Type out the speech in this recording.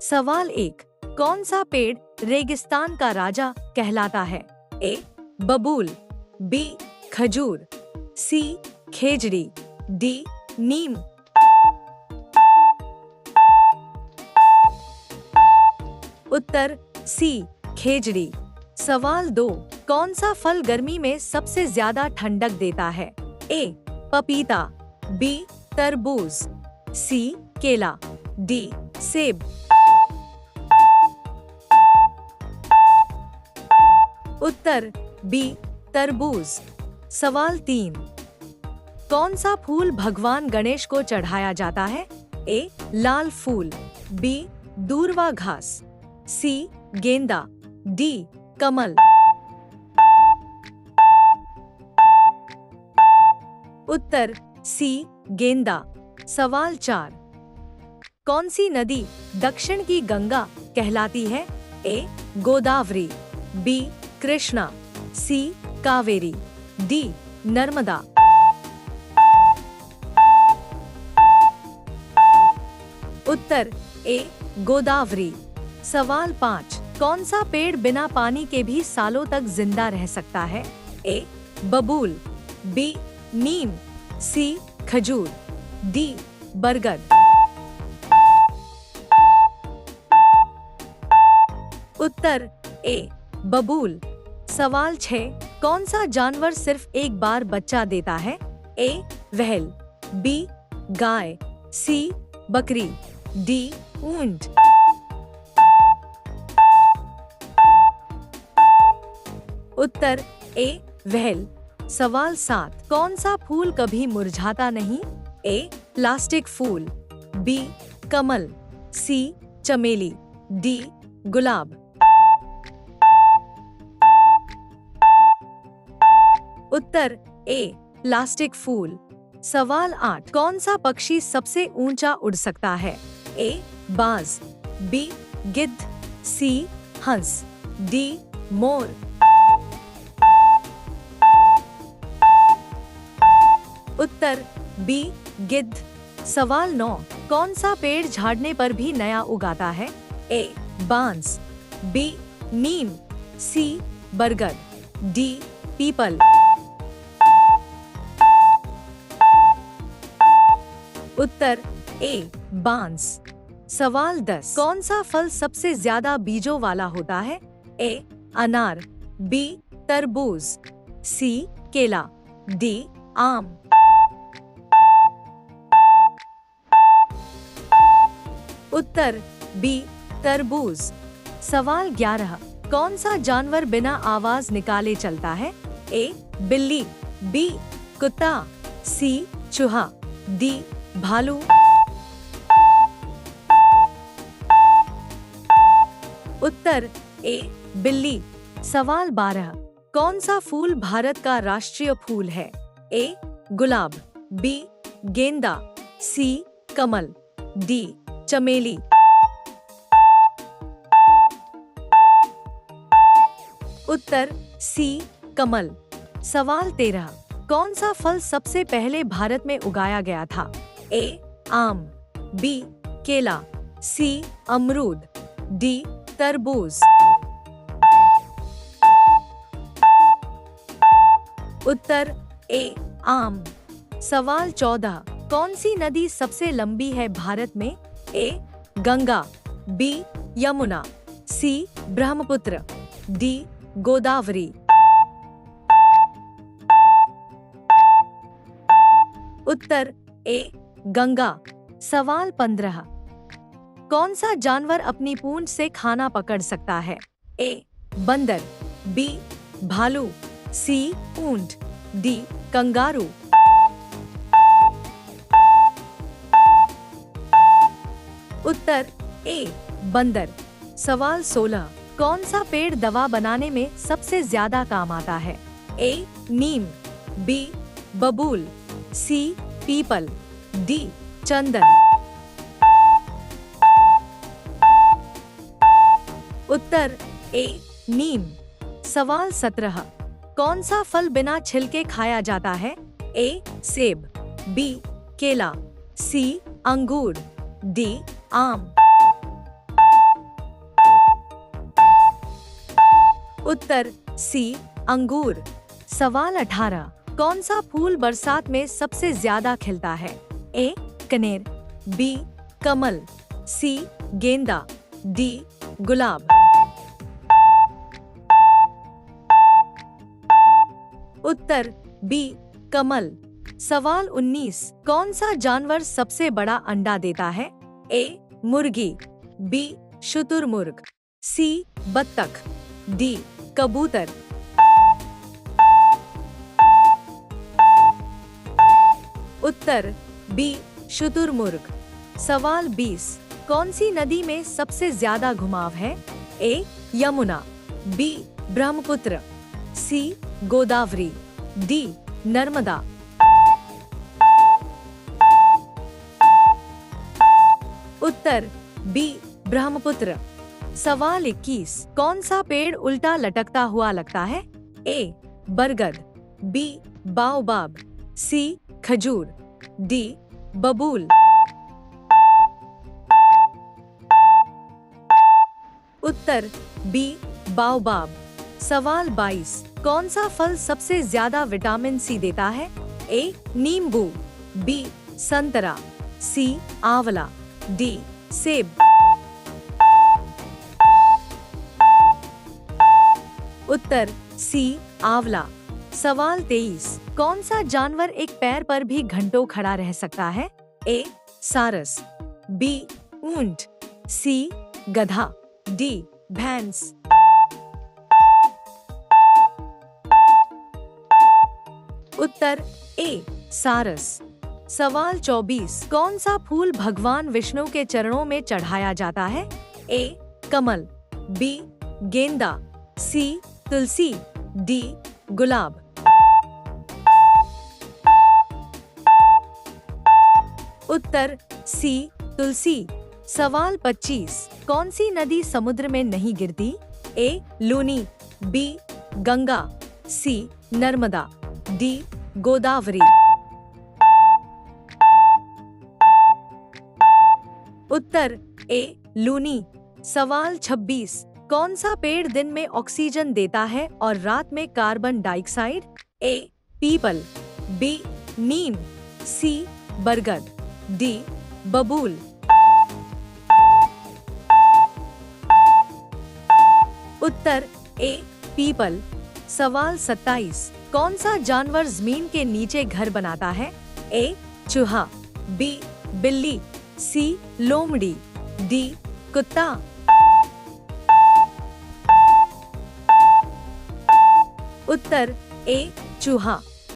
सवाल 1। कौन सा पेड़ रेगिस्तान का राजा कहलाता है? ए. बबूल, बी. खजूर, सी. खेजड़ी, डी. नीम। उत्तर सी. खेजड़ी। सवाल 2। कौन सा फल गर्मी में सबसे ज्यादा ठंडक देता है? ए. पपीता, बी. तरबूज, सी. केला, डी. सेब। उत्तर बी. तरबूज। सवाल 3। कौन सा फूल भगवान गणेश को चढ़ाया जाता है? ए. लाल फूल, बी. दूर्वा घास, सी. गेंदा, डी. कमल। उत्तर सी. गेंदा। सवाल 4। कौन सी नदी दक्षिण की गंगा कहलाती है? ए. गोदावरी, बी. कृष्णा, सी. कावेरी, डी. नर्मदा। उत्तर ए. गोदावरी। सवाल 5। कौन सा पेड़ बिना पानी के भी सालों तक जिंदा रह सकता है? ए. बबूल, बी. नीम, सी. खजूर, डी. बरगद। उत्तर ए. बबूल। सवाल 6। कौन सा जानवर सिर्फ एक बार बच्चा देता है? ए. Whale, B. गाय, सी. बकरी, डी. ऊंट। उत्तर ए. व्हेल। सवाल 7। कौन सा फूल कभी मुरझाता नहीं? ए. प्लास्टिक फूल, बी. कमल, सी. चमेली, डी. गुलाब। उत्तर ए. प्लास्टिक फूल। सवाल 8। कौन सा पक्षी सबसे ऊंचा उड़ सकता है? ए. बाज, बी. गिद्ध, सी. हंस, डी. मोर। उत्तर बी. गिद्ध। सवाल 9। कौन सा पेड़ झाड़ने पर भी नया उगाता है? ए. बांस, बी. नीम, सी. बरगद, डी. पीपल। उत्तर ए. बांस। सवाल 10। कौन सा फल सबसे ज्यादा बीजों वाला होता है? ए. अनार, बी. तरबूज, सी. केला, डी. आम। उत्तर बी. तरबूज। सवाल 11। कौन सा जानवर बिना आवाज निकाले चलता है? ए. बिल्ली, बी. कुत्ता, सी. चूहा, डी. भालू। उत्तर ए. बिल्ली। सवाल 12। कौन सा फूल भारत का राष्ट्रीय फूल है? ए. गुलाब, बी. गेंदा, सी. कमल, डी. चमेली। उत्तर सी. कमल। सवाल 13। कौन सा फल सबसे पहले भारत में उगाया गया था? ए. आम, बी. केला, सी. अमरूद, डी. तरबूज। उत्तर ए. आम। सवाल 14। कौन सी नदी सबसे लंबी है भारत में? ए. गंगा, बी. यमुना, सी. ब्रह्मपुत्र, डी. गोदावरी। उत्तर ए. गंगा। सवाल 15। कौन सा जानवर अपनी पूंछ से खाना पकड़ सकता है? ए. बंदर, बी. भालू, सी. ऊंट, डी. कंगारू। उत्तर ए. बंदर। सवाल 16। कौन सा पेड़ दवा बनाने में सबसे ज्यादा काम आता है? ए. नीम, बी. बबूल, सी. People, D. चंदन। उत्तर ए. नीम। सवाल 17। कौन सा फल बिना छिलके खाया जाता है? ए. सेब, बी. केला, सी. अंगूर, डी. आम। उत्तर सी अंगूर। सवाल 18, कौन सा फूल बरसात में सबसे ज्यादा खिलता है? ए कनेर, बी कमल, सी गेंदा, डी गुलाब। उत्तर बी कमल। सवाल 19, कौन सा जानवर सबसे बड़ा अंडा देता है? ए मुर्गी, बी शुतुरमुर्ग, सी बत्तख, डी कबूतर। उत्तर बी शुतुरमुर्ग। सवाल 20, कौन सी नदी में सबसे ज्यादा घुमाव है? ए यमुना, बी ब्रह्मपुत्र, सी गोदावरी, डी नर्मदा। उत्तर बी ब्रह्मपुत्र। सवाल 21, कौन सा पेड़ उल्टा लटकता हुआ लगता है? ए बरगद, बी बाओबाब, सी खजूर, डी बबूल। उत्तर बी बाओबाब। सवाल 22, कौन सा फल सबसे ज्यादा विटामिन सी देता है? ए नींबू, बी संतरा, सी आंवला, डी सेब। उत्तर सी आंवला। सवाल 23, कौन सा जानवर एक पैर पर भी घंटों खड़ा रह सकता है? ए सारस, बी ऊंट, सी गधा, डी भैंस। उत्तर ए सारस। सवाल 24, कौन सा फूल भगवान विष्णु के चरणों में चढ़ाया जाता है? ए कमल, बी गेंदा, सी तुलसी, डी गुलाब। उत्तर सी तुलसी। सवाल 25, कौन सी नदी समुद्र में नहीं गिरती? ए लूनी, बी गंगा, सी नर्मदा, डी गोदावरी। उत्तर ए लूनी। सवाल 26, कौन सा पेड़ दिन में ऑक्सीजन देता है और रात में कार्बन डाइऑक्साइड? ए पीपल, बी नीम, सी बरगद, डी बबूल। उत्तर ए पीपल। सवाल 27, कौन सा जानवर जमीन के नीचे घर बनाता है? ए चूहा, बी बिल्ली, सी लोमड़ी, डी कुत्ता। उत्तर ए चूहा।